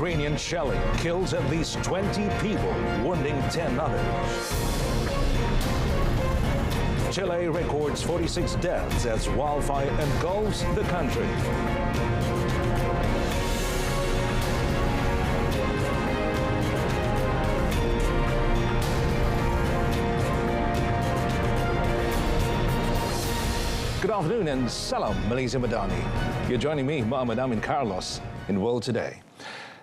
Ukrainian shelling kills at least 20 people, wounding 10 others. Chile records 46 deaths as wildfire engulfs the country. Good afternoon and salam Malaysia Madani. You're joining me, Muhammad Amin Carlos, in World Today.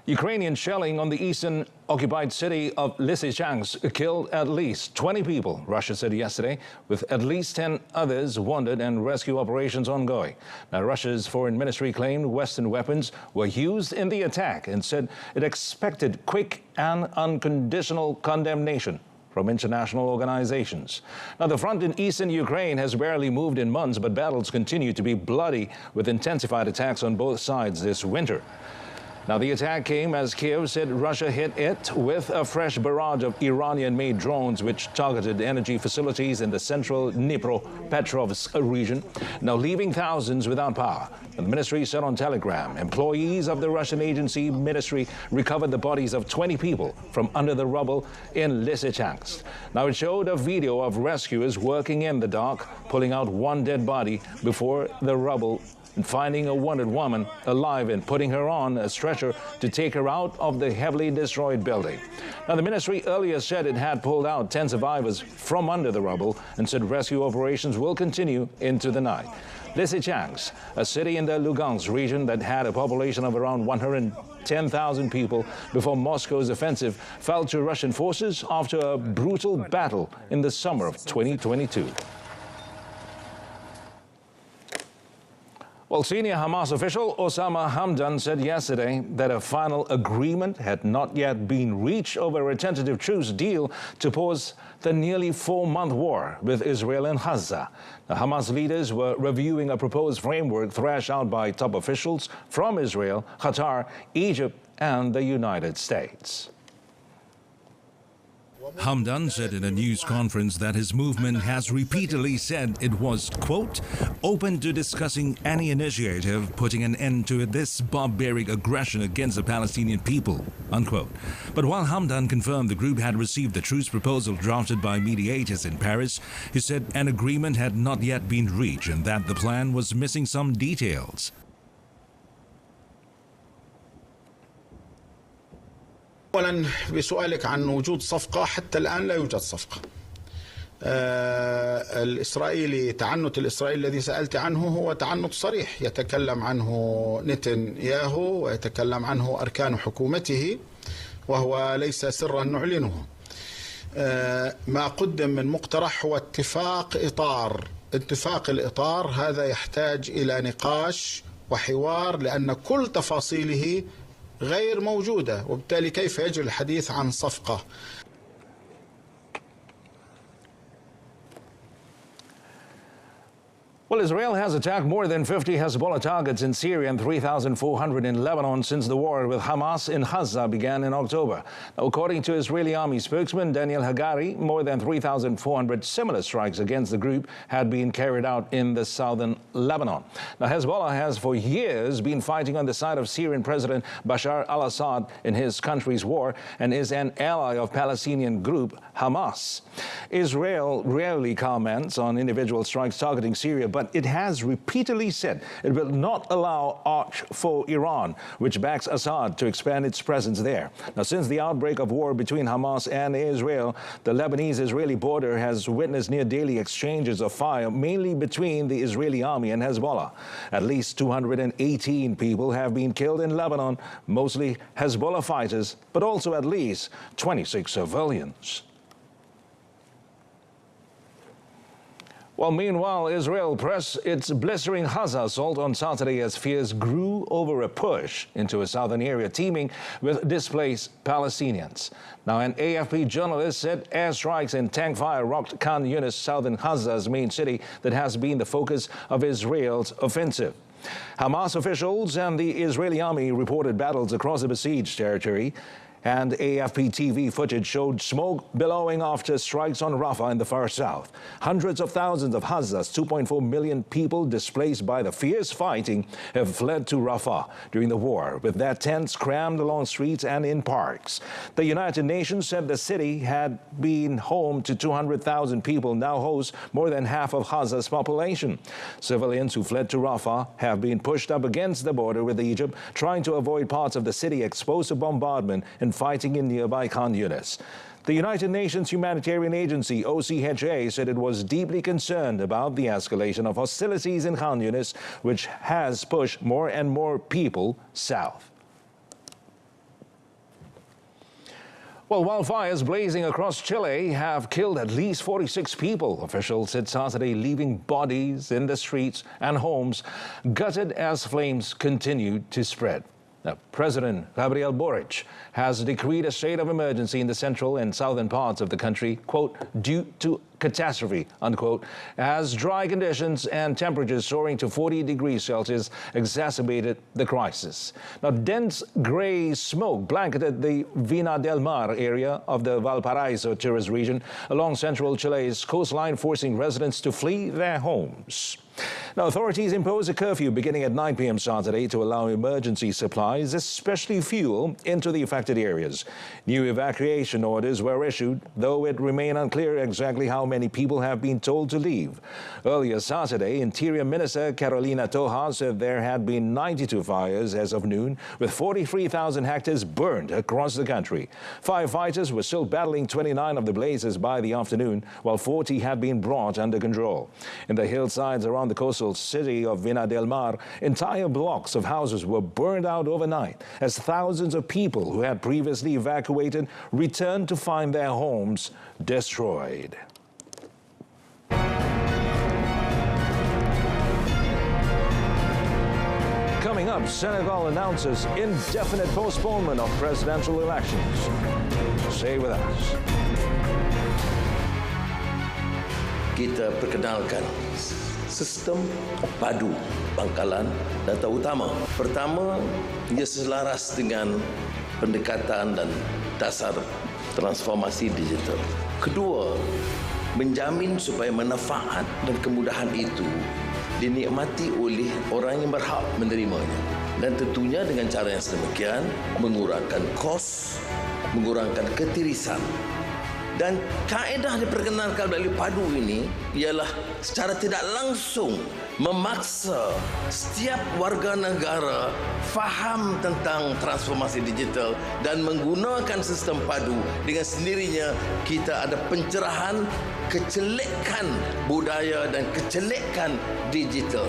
Ukrainian shelling on the eastern occupied city of Lysychansk killed at least 20 people, Russia said yesterday, with at least 10 others wounded and rescue operations ongoing. Now, Russia's foreign ministry claimed Western weapons were used in the attack and said it expected quick and unconditional condemnation from international organizations. Now, the front in eastern Ukraine has barely moved in months, but battles continue to be bloody with intensified attacks on both sides this winter. Now, the attack came as Kiev said Russia hit it with a fresh barrage of Iranian-made drones which targeted energy facilities in the central Dnipropetrovsk region, now leaving thousands without power. The ministry said on Telegram, employees of the Russian agency ministry recovered the bodies of 20 people from under the rubble in Lysychansk. Now, it showed a video of rescuers working in the dark, pulling out one dead body before the rubble and finding a wounded woman alive and putting her on a stretcher to take her out of the heavily destroyed building. Now, the ministry earlier said it had pulled out 10 survivors from under the rubble and said rescue operations will continue into the night. Lysychansk, a city in the Lugansk region that had a population of around 110,000 people before Moscow's offensive, fell to Russian forces after a brutal battle in the summer of 2022. Well, senior Hamas official Osama Hamdan said yesterday that a final agreement had not yet been reached over a tentative truce deal to pause the nearly 4-month war with Israel and Gaza. The Hamas leaders were reviewing a proposed framework thrashed out by top officials from Israel, Qatar, Egypt, and the United States. Hamdan said in a news conference that his movement has repeatedly said it was, quote, open to discussing any initiative putting an end to this barbaric aggression against the Palestinian people, unquote. But while Hamdan confirmed the group had received the truce proposal drafted by mediators in Paris, he said an agreement had not yet been reached and that the plan was missing some details. أولاً بسؤالك عن وجود صفقة، حتى الآن لا يوجد صفقة. الإسرائيلي تعنت الإسرائيلي الذي سألت عنه هو تعنت صريح يتكلم عنه نتنياهو ويتكلم عنه أركان حكومته، وهو ليس سرا نعلنه. ما قدم من مقترح هو اتفاق الإطار هذا يحتاج إلى نقاش وحوار لأن كل تفاصيله غير موجودة، وبالتالي كيف يجري الحديث عن صفقة؟ Well, Israel has attacked more than 50 Hezbollah targets in Syria and 3,400 in Lebanon since the war with Hamas in Gaza began in October. Now, according to Israeli army spokesman Daniel Hagari, more than 3,400 similar strikes against the group had been carried out in the southern Lebanon. Now, Hezbollah has for years been fighting on the side of Syrian President Bashar al-Assad in his country's war and is an ally of Palestinian group Hamas. Israel rarely comments on individual strikes targeting Syria, but it has repeatedly said it will not allow arch foe Iran, which backs Assad, to expand its presence there. Now, since the outbreak of war between Hamas and Israel, the Lebanese-Israeli border has witnessed near daily exchanges of fire, mainly between the Israeli army and Hezbollah. At least 218 people have been killed in Lebanon, mostly Hezbollah fighters, but also at least 26 civilians. Well, meanwhile, Israel pressed its blistering Gaza assault on Saturday as fears grew over a push into a southern area teeming with displaced Palestinians. Now, an AFP journalist said airstrikes and tank fire rocked Khan Yunis, southern Gaza's main city that has been the focus of Israel's offensive. Hamas officials and the Israeli army reported battles across the besieged territory. And AFP TV footage showed smoke billowing after strikes on Rafah in the far south. Hundreds of thousands of Haza's 2.4 million people displaced by the fierce fighting have fled to Rafah during the war, with their tents crammed along streets and in parks. The United Nations said the city had been home to 200,000 people, now hosts more than half of Haza's population. Civilians who fled to Rafah have been pushed up against the border with Egypt, trying to avoid parts of the city exposed to bombardment and fighting in nearby Khan Yunis. The United Nations Humanitarian Agency, OCHA, said it was deeply concerned about the escalation of hostilities in Khan Yunis, which has pushed more and more people south. Well, wildfires blazing across Chile have killed at least 46 people, officials said Saturday, leaving bodies in the streets and homes gutted as flames continue to spread. Now, President Gabriel Boric has decreed a state of emergency in the central and southern parts of the country, quote, due to catastrophe, unquote, as dry conditions and temperatures soaring to 40 degrees Celsius exacerbated the crisis. Now, dense gray smoke blanketed the Vina del Mar area of the Valparaiso tourist region along central Chile's coastline, forcing residents to flee their homes. Now, authorities imposed a curfew beginning at 9 p.m. Saturday to allow emergency supplies, especially fuel, into the affected areas. New evacuation orders were issued, though it remained unclear exactly how many people have been told to leave. Earlier Saturday, Interior Minister Carolina Toja said there had been 92 fires as of noon, with 43,000 hectares burned across the country. Firefighters were still battling 29 of the blazes by the afternoon, while 40 had been brought under control. In the hillsides around the coastal city of Vina del Mar, entire blocks of houses were burned out overnight as thousands of people who had previously evacuated returned to find their homes destroyed. Coming up, Senegal announces indefinite postponement of presidential elections. Stay with us. Kita perkenalkan sistem padu pangkalan data utama. Pertama, ia selaras dengan pendekatan dan dasar transformasi digital. Kedua, menjamin supaya manfaat dan kemudahan itu dinikmati oleh orang yang berhak menerimanya. Dan tentunya dengan cara yang sedemikian, mengurangkan kos, mengurangkan ketirisan. Dan kaedah diperkenalkan melalui padu ini ialah secara tidak langsung memaksa setiap warga negara faham tentang transformasi digital dan menggunakan sistem padu. Dengan sendirinya kita ada pencerahan kecelekan budaya dan kecelekan digital.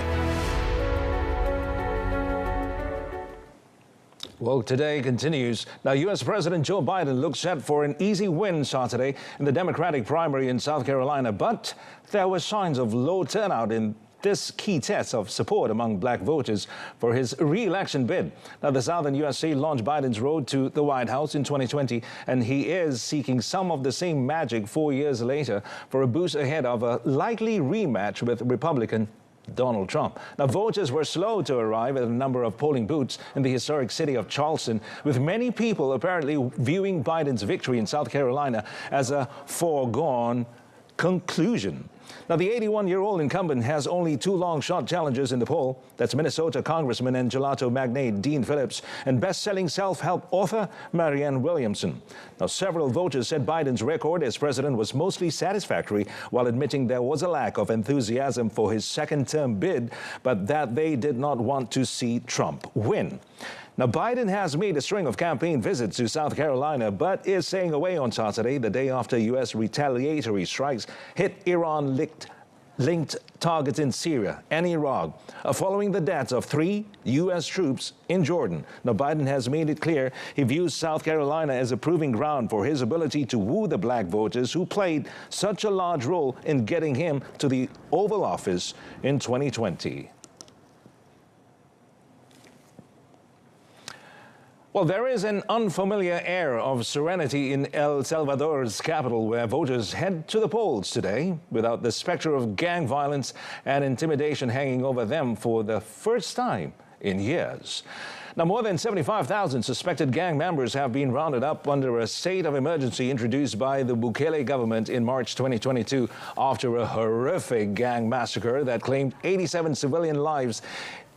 Well, today continues. Now, U.S. President Joe Biden looks set for an easy win Saturday in the Democratic primary in South Carolina, but there were signs of low turnout in this key test of support among black voters for his re-election bid. Now, the Southern USA launched Biden's road to the White House in 2020, and he is seeking some of the same magic 4 years later for a boost ahead of a likely rematch with Republican Donald Trump. Now, voters were slow to arrive at a number of polling booths in the historic city of Charleston, with many people apparently viewing Biden's victory in South Carolina as a foregone conclusion. Now, the 81-year-old incumbent has only two long-shot challengers in the poll. That's Minnesota Congressman and gelato magnate Dean Phillips and best-selling self-help author Marianne Williamson. Now, several voters said Biden's record as president was mostly satisfactory, while admitting there was a lack of enthusiasm for his second-term bid, but that they did not want to see Trump win. Now, Biden has made a string of campaign visits to South Carolina, but is staying away on Saturday, the day after U.S. retaliatory strikes hit Iran-linked targets in Syria and Iraq, following the deaths of 3 U.S. troops in Jordan. Now, Biden has made it clear he views South Carolina as a proving ground for his ability to woo the black voters who played such a large role in getting him to the Oval Office in 2020. Well, there is an unfamiliar air of serenity in El Salvador's capital, where voters head to the polls today without the specter of gang violence and intimidation hanging over them for the first time in years. Now, more than 75,000 suspected gang members have been rounded up under a state of emergency introduced by the Bukele government in March 2022 after a horrific gang massacre that claimed 87 civilian lives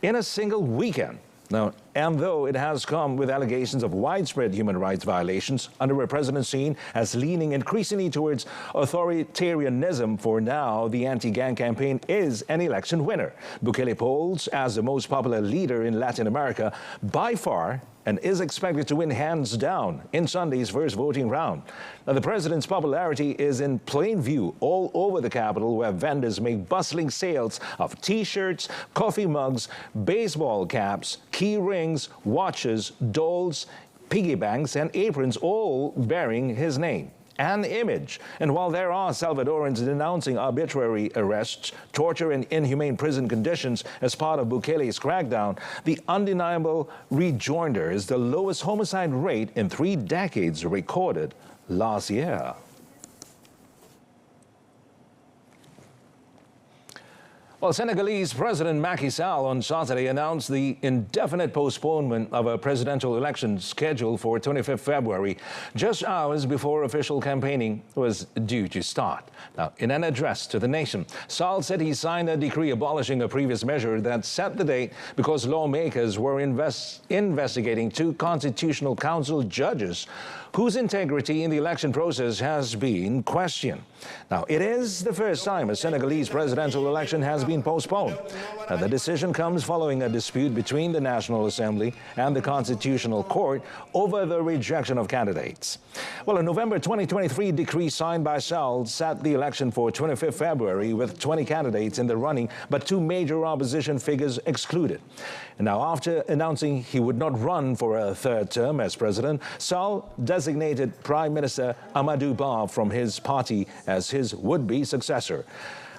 in a single weekend. Now, and though it has come with allegations of widespread human rights violations under a president seen as leaning increasingly towards authoritarianism, for now, the anti-gang campaign is an election winner. Bukele polls as the most popular leader in Latin America by far and is expected to win hands down in Sunday's first voting round. Now, the president's popularity is in plain view all over the capital, where vendors make bustling sales of T-shirts, coffee mugs, baseball caps, key rings, watches, dolls, piggy banks, and aprons, all bearing his name and image. And while there are Salvadorans denouncing arbitrary arrests, torture, and inhumane prison conditions as part of Bukele's crackdown, the undeniable rejoinder is the lowest homicide rate in 3 decades recorded last year. Well, Senegalese President Macky Sall on Saturday announced the indefinite postponement of a presidential election scheduled for 25th February, just hours before official campaigning was due to start. Now, in an address to the nation, Sall said he signed a decree abolishing a previous measure that set the date because lawmakers were investigating 2 Constitutional Council judges whose integrity in the election process has been questioned. Now, it is the first time a Senegalese presidential election has been postponed. Now, the decision comes following a dispute between the National Assembly and the Constitutional Court over the rejection of candidates. Well, a November 2023 decree signed by Sall set the election for 25th February with 20 candidates in the running, but 2 major opposition figures excluded. And now, after announcing he would not run for a 3rd term as president, Sall designated Prime Minister Amadou Ba from his party as his would-be successor.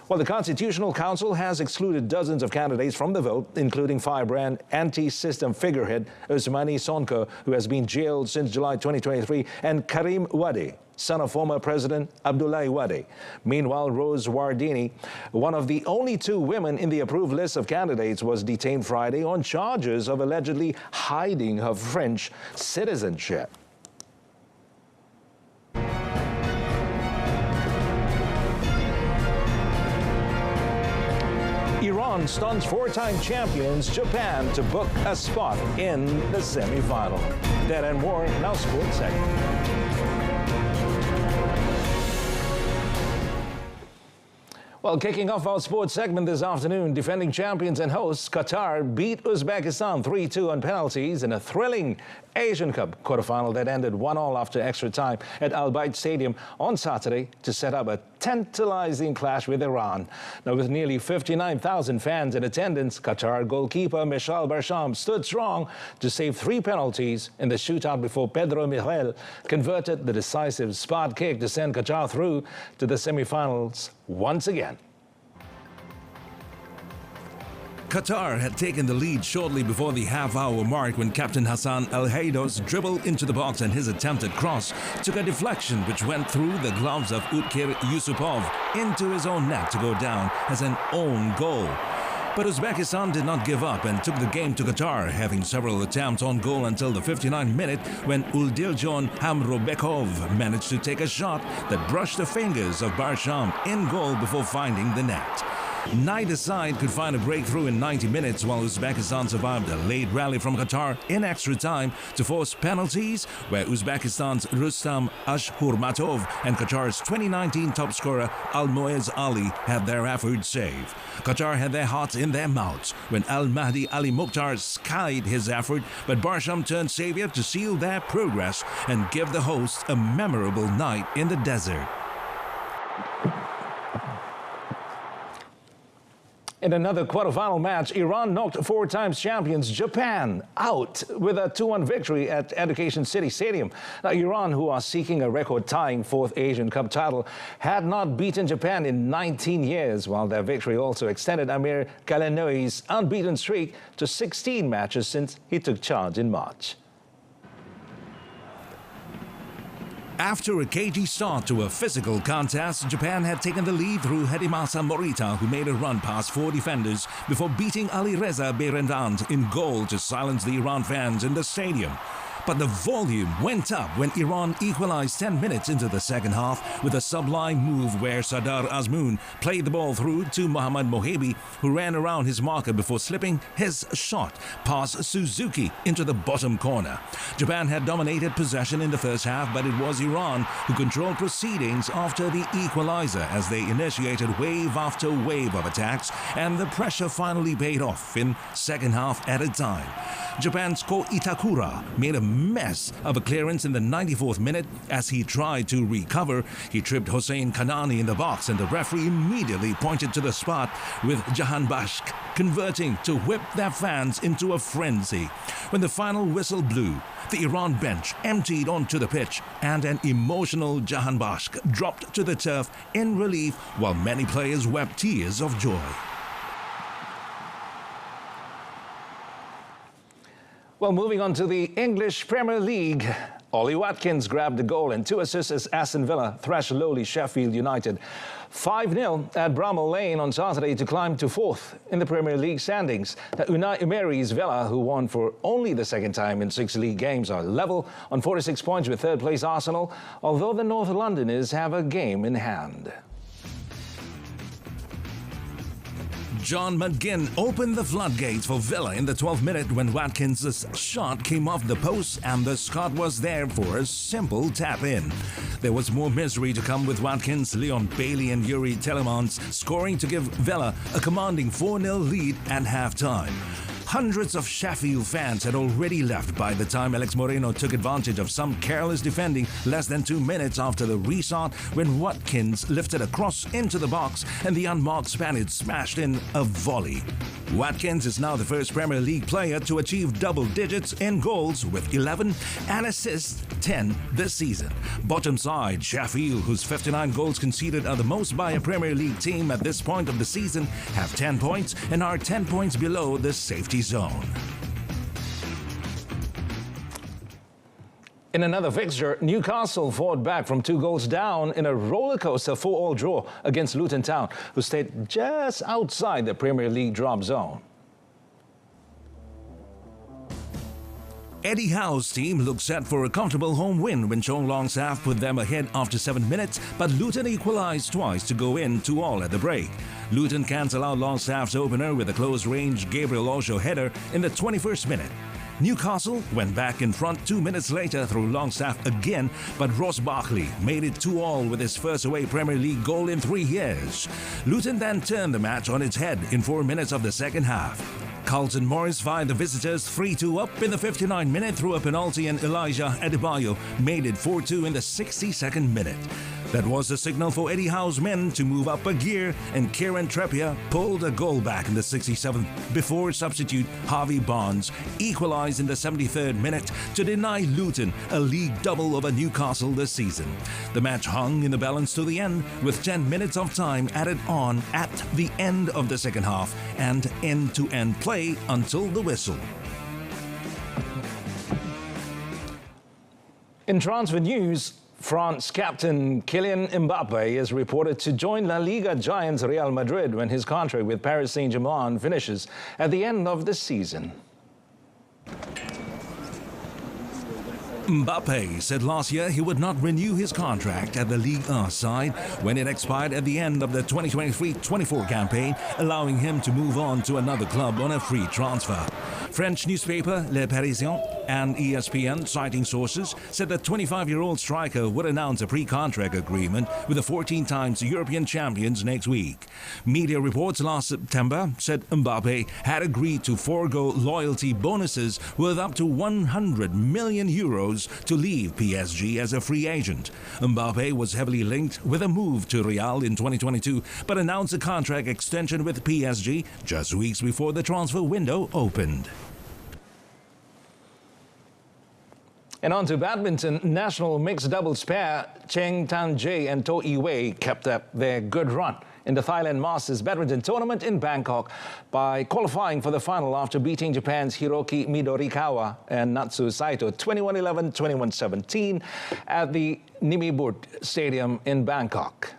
Well, the Constitutional Council has excluded dozens of candidates from the vote, including firebrand anti-system figurehead Ousmane Sonko, who has been jailed since July 2023, and Karim Wade, son of former President Abdoulaye Wade. Meanwhile, Rose Wardini, one of the only 2 women in the approved list of candidates, was detained Friday on charges of allegedly hiding her French citizenship. Iran stuns 4-time champions Japan to book a spot in the semi-final. That and more now, sports segment. Well, kicking off our sports segment this afternoon, defending champions and hosts Qatar beat Uzbekistan 3-2 on penalties in a thrilling Asian Cup quarterfinal that ended 1-1 after extra time at Al Bayt Stadium on Saturday to set up a tantalizing clash with Iran. Now, with nearly 59,000 fans in attendance, Qatar goalkeeper Michel Barsham stood strong to save 3 penalties in the shootout before Pedro Miguel converted the decisive spot kick to send Qatar through to the semi-finals once again. Qatar had taken the lead shortly before the half-hour mark when Captain Hassan El Haidou's dribble into the box and his attempted cross took a deflection which went through the gloves of Utkir Yusupov into his own net to go down as an own goal. But Uzbekistan did not give up and took the game to Qatar, having several attempts on goal until the 59th minute when Uldiljon Hamrobekov managed to take a shot that brushed the fingers of Barsham in goal before finding the net. Neither side could find a breakthrough in 90 minutes while Uzbekistan survived a late rally from Qatar in extra time to force penalties, where Uzbekistan's Rustam Ashhurmatov and Qatar's 2019 top scorer Almoez Ali had their efforts saved. Qatar had their hearts in their mouths when Al Mahdi Ali Mukhtar skied his effort, but Barsham turned savior to seal their progress and give the hosts a memorable night in the desert. In another quarterfinal match, Iran knocked 4-time champions Japan out with a 2-1 victory at Education City Stadium. Now, Iran, who are seeking a record-tying 4th Asian Cup title, had not beaten Japan in 19 years, while their victory also extended Amir Kalanoi's unbeaten streak to 16 matches since he took charge in March. After a cagey start to a physical contest, Japan had taken the lead through Hedimasa Morita, who made a run past 4 defenders before beating Ali Reza Berendand in goal to silence the Iran fans in the stadium. But the volume went up when Iran equalized 10 minutes into the second half with a sublime move where Sardar Azmoun played the ball through to Mohammad Mohebi, who ran around his marker before slipping his shot past Suzuki into the bottom corner. Japan had dominated possession in the first half, but it was Iran who controlled proceedings after the equalizer as they initiated wave after wave of attacks, and the pressure finally paid off in second half at a time. Japan's Ko Itakura made a mess of a clearance in the 94th minute. As he tried to recover, he tripped Hossein Kanani in the box, and the referee immediately pointed to the spot, with Jahanbakhsh converting to whip their fans into a frenzy. When the final whistle blew, the Iran bench emptied onto the pitch, and an emotional Jahanbakhsh dropped to the turf in relief, while many players wept tears of joy. Well, moving on to the English Premier League, Ollie Watkins grabbed a goal and 2 assists as Aston Villa thrashed lowly Sheffield United 5-0 at Bramall Lane on Saturday to climb to 4th in the Premier League standings. Now, Unai Emery's Villa, who won for only the second time in 6 league games, are level on 46 points with third-place Arsenal, although the North Londoners have a game in hand. John McGinn opened the floodgates for Villa in the 12th minute when Watkins' shot came off the post and the Scot was there for a simple tap-in. There was more misery to come with Watkins, Leon Bailey and Yuri Telemans scoring to give Villa a commanding 4-0 lead at half-time. Hundreds of Sheffield fans had already left by the time Alex Moreno took advantage of some careless defending less than 2 minutes after the restart, when Watkins lifted a cross into the box and the unmarked Spaniard smashed in a volley. Watkins is now the first Premier League player to achieve double digits in goals with 11 and assists 10 this season. Bottom side, Sheffield, whose 59 goals conceded are the most by a Premier League team at this point of the season, have 10 points and are 10 points below the safety zone. In another fixture, Newcastle fought back from 2 goals down in a rollercoaster 4-4 draw against Luton Town, who stayed just outside the Premier League drop zone. Eddie Howe's team looked set for a comfortable home win when Chong Longstaff put them ahead after 7 minutes, but Luton equalized twice to go in 2-2 at the break. Luton cancelled out Longstaff's opener with a close-range Gabriel Osho header in the 21st minute. Newcastle went back in front 2 minutes later through Longstaff again, but Ross Barkley made it 2-2 with his first away Premier League goal in 3 years. Luton then turned the match on its head in 4 minutes of the second half. Carlton Morris fired the visitors 3-2 up in the 59th minute through a penalty, and Elijah Adebayo made it 4-2 in the 62nd minute. That was the signal for Eddie Howe's men to move up a gear, and Kieran Trippier pulled a goal back in the 67th before substitute Harvey Barnes equalized in the 73rd minute to deny Luton a league double over Newcastle this season. The match hung in the balance to the end, with 10 minutes of time added on at the end of the second half and end-to-end play until the whistle. In transfer news, France captain Kylian Mbappe is reported to join La Liga giants Real Madrid when his contract with Paris Saint-Germain finishes at the end of the season. Mbappe said last year he would not renew his contract at the Ligue 1 side when it expired at the end of the 2023-24 campaign, allowing him to move on to another club on a free transfer. French newspaper Le Parisien and ESPN, citing sources, said the 25-year-old striker would announce a pre-contract agreement with the 14 times European champions next week. Media reports last September said Mbappe had agreed to forego loyalty bonuses worth up to 100 million euros to leave PSG as a free agent. Mbappe was heavily linked with a move to Real in 2022, but announced a contract extension with PSG just weeks before the transfer window opened. And on to badminton, national mixed doubles pair Cheng Tan-jae and To Yi-wei kept up their good run in the Thailand Masters Badminton Tournament in Bangkok by qualifying for the final after beating Japan's Hiroki Midorikawa and Natsu Saito 21-11, 21-17 at the Nimibut Stadium in Bangkok.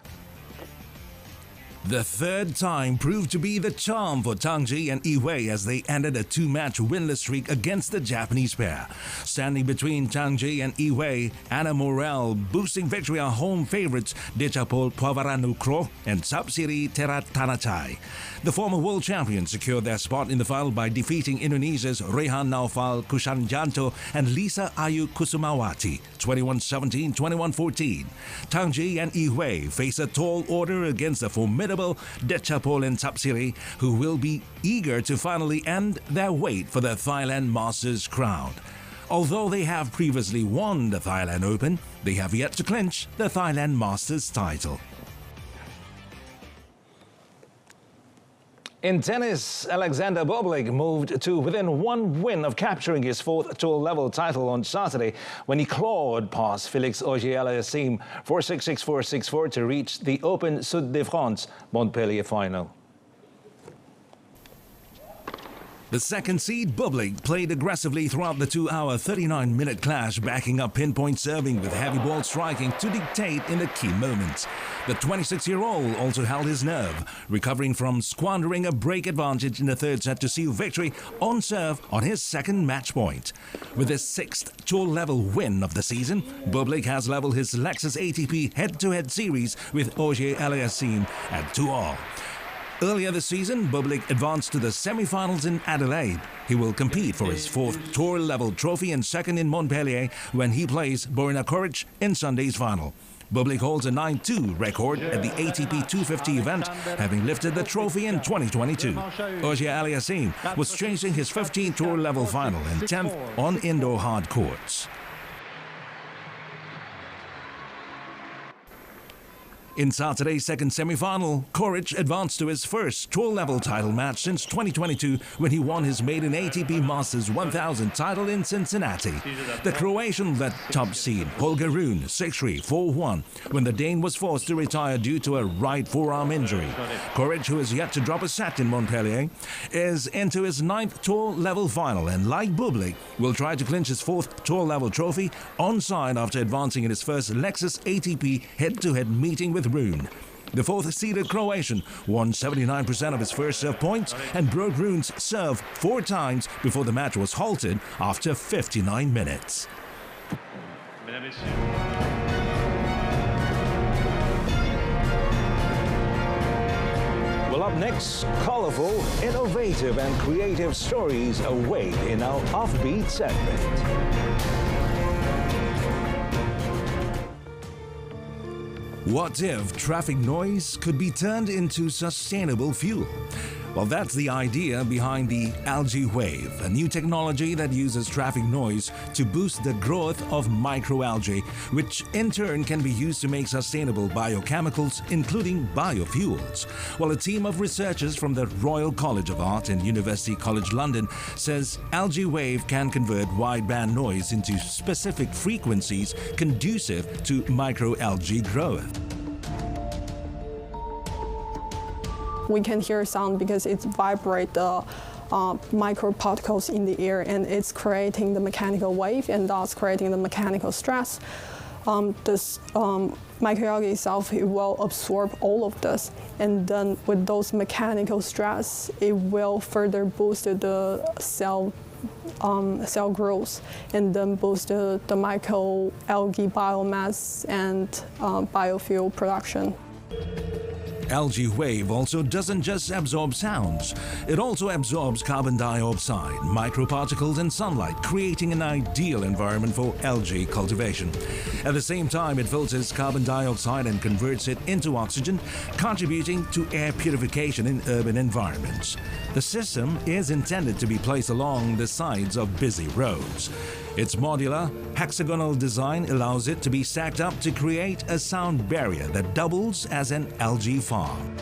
The third time proved to be the charm for Tang Ji and Yi Wei as they ended a two-match winless streak against the Japanese pair. Standing between Tang Ji and Yi Wei, Anna Morel boosting victory are home favourites Dechapol Pavarannukroh and Sapsiri Teratanachai. The former world champions secured their spot in the final by defeating Indonesia's Rehan Naufal Kushanjanto and Lisa Ayu Kusumawati 21-17, 21-14. Tang Ji and Yi Wei face a tall order against the formidable Dechapol and Sapsiri, who will be eager to finally end their wait for the Thailand Masters crown. Although they have previously won the Thailand Open, they have yet to clinch the Thailand Masters title. In tennis, Alexander Bublik moved to within one win of capturing his fourth tour-level title on Saturday when he clawed past Félix Auger-Aliassime 4-6, 6-4, 6-4 to reach the Open Sud de France Montpellier final. The second seed, Bublik, played aggressively throughout the 2-hour, 39-minute clash, backing up pinpoint serving with heavy ball striking to dictate in the key moments. The 26-year-old also held his nerve, recovering from squandering a break advantage in the third set to seal victory on serve on his second match point. With his sixth tour-level win of the season, Bublik has leveled his Lexus ATP head-to-head series with Auger-Aliassime at 2-all. Earlier this season, Bublik advanced to the semi-finals in Adelaide. He will compete for his fourth tour-level trophy and second in Montpellier when he plays Borna Coric in Sunday's final. Bublik holds a 9-2 record at the ATP 250 event, having lifted the trophy in 2022. Auger-Aliassime was chasing his 15th tour-level final and 10th on indoor hard courts. In Saturday's second semi-final, Coric advanced to his first tour-level title match since 2022 when he won his maiden ATP Masters 1000 title in Cincinnati. The Croatian led top seed Holger Rune 6-3, 4-1 when the Dane was forced to retire due to a right forearm injury. Coric, who is yet to drop a set in Montpellier, is into his ninth tour-level final and, like Bublik, will try to clinch his fourth tour-level trophy onside after advancing in his first Lexus ATP head-to-head meeting with Rune. The fourth-seeded Croatian won 79% of his first serve points and broke Rune's serve 4 times before the match was halted after 59 minutes. Well, up next, colorful, innovative and creative stories await in our Offbeat segment. What if traffic noise could be turned into sustainable fuel? Well, that's the idea behind the algae wave, a new technology that uses traffic noise to boost the growth of microalgae, which in turn can be used to make sustainable biochemicals, including biofuels. Well, a team of researchers from the Royal College of Art and University College London says algae wave can convert wideband noise into specific frequencies conducive to microalgae growth. We can hear sound because it vibrates the microparticles in the air, and it's creating the mechanical wave and thus creating the mechanical stress. This microalgae itself, it will absorb all of this, and then with those mechanical stress, it will further boost the cell growth and then boost the microalgae biomass and biofuel production. Algae wave also doesn't just absorb sounds. It also absorbs carbon dioxide, microparticles and sunlight, creating an ideal environment for algae cultivation. At the same time, it filters carbon dioxide and converts it into oxygen, contributing to air purification in urban environments. The system is intended to be placed along the sides of busy roads. Its modular, hexagonal design allows it to be stacked up to create a sound barrier that doubles as an algae farm.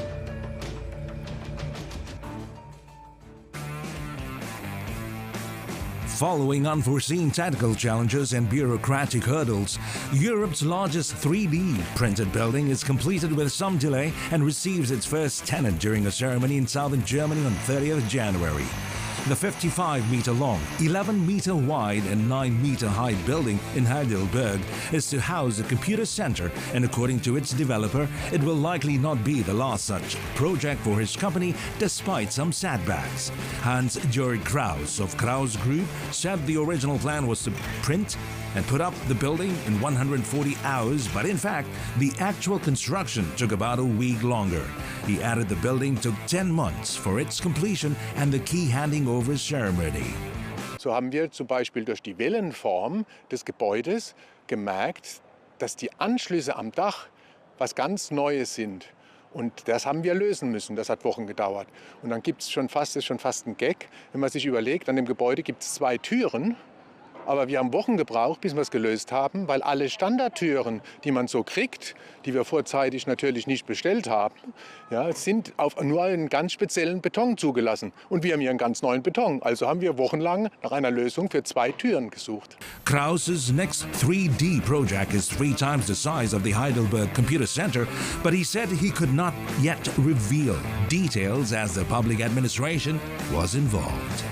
Following unforeseen technical challenges and bureaucratic hurdles, Europe's largest 3D printed building is completed with some delay and receives its first tenant during a ceremony in southern Germany on 30th January. The 55-meter long, 11-meter wide and 9-meter high building in Heidelberg is to house a computer center, and according to its developer, it will likely not be the last such project for his company despite some setbacks. Hans-Jörg Kraus of Kraus Group said the original plan was to print and put up the building in 140 hours, but in fact, the actual construction took about a week longer. He added the building took 10 months for its completion and the key handing over ceremony. So haben wir zum Beispiel durch die Wellenform des Gebäudes gemerkt, dass die Anschlüsse am Dach was ganz Neues sind. Und das haben wir lösen müssen. Das hat Wochen gedauert. Und dann gibt es schon fast ein Gag, wenn man sich überlegt, an dem Gebäude gibt es 2 Türen. Aber wir haben Wochen gebraucht, bis wir es gelöst haben, weil alle Standardtüren, die man so kriegt, die wir vorzeitig natürlich nicht bestellt haben, ja, sind auf nur einen ganz speziellen Beton zugelassen. Und wir haben hier einen ganz neuen Beton. Also haben wir wochenlang nach einer Lösung für 2 Türen gesucht. Kraus's next 3D project is 3 times the size of the Heidelberg Computer Center, but he said he could not yet reveal details as the public administration was involved.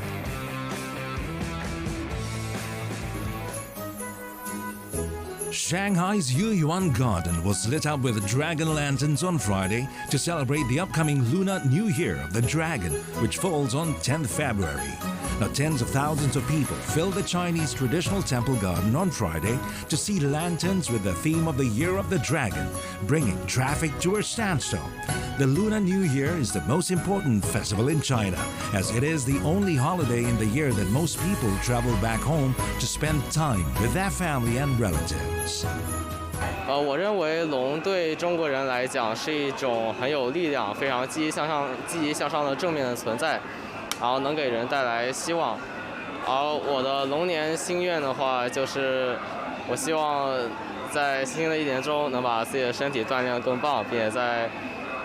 Shanghai's Yuyuan Garden was lit up with dragon lanterns on Friday to celebrate the upcoming Lunar New Year of the Dragon, which falls on 10th February. Now, tens of thousands of people filled the Chinese traditional temple garden on Friday to see lanterns with the theme of the Year of the Dragon, bringing traffic to a standstill. The Lunar New Year is the most important festival in China, as it is the only holiday in the year that most people travel back home to spend time with their family and relatives. 我认为龙对中国人来讲是一种很有力量、非常积极向上的正面的存在，然后能给人带来希望。而我的龙年心愿的话，就是我希望在新的一年中能把自己的身体锻炼得更棒，并且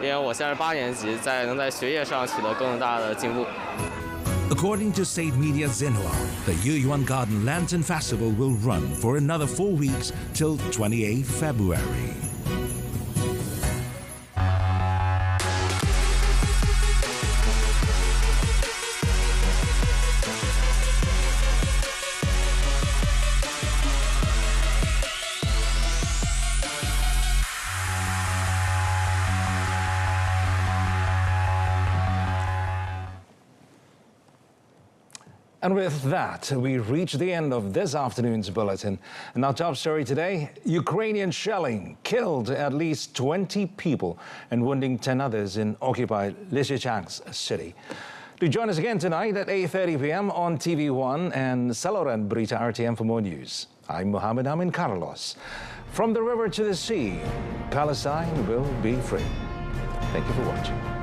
因为我现在是8年级，能在学业上取得更大的进步。 According to state media Xinhua, the Yuyuan Garden Lantern Festival will run for another 4 weeks till 28 February. And with that, we reach the end of this afternoon's bulletin. And our top story today, Ukrainian shelling killed at least 20 people and wounding 10 others in occupied Lysychansk city. Do join us again tonight at 8:30 p.m. on TV1 and Saloran Berita RTM for more news. I'm Mohammed Amin Carlos. From the river to the sea, Palestine will be free. Thank you for watching.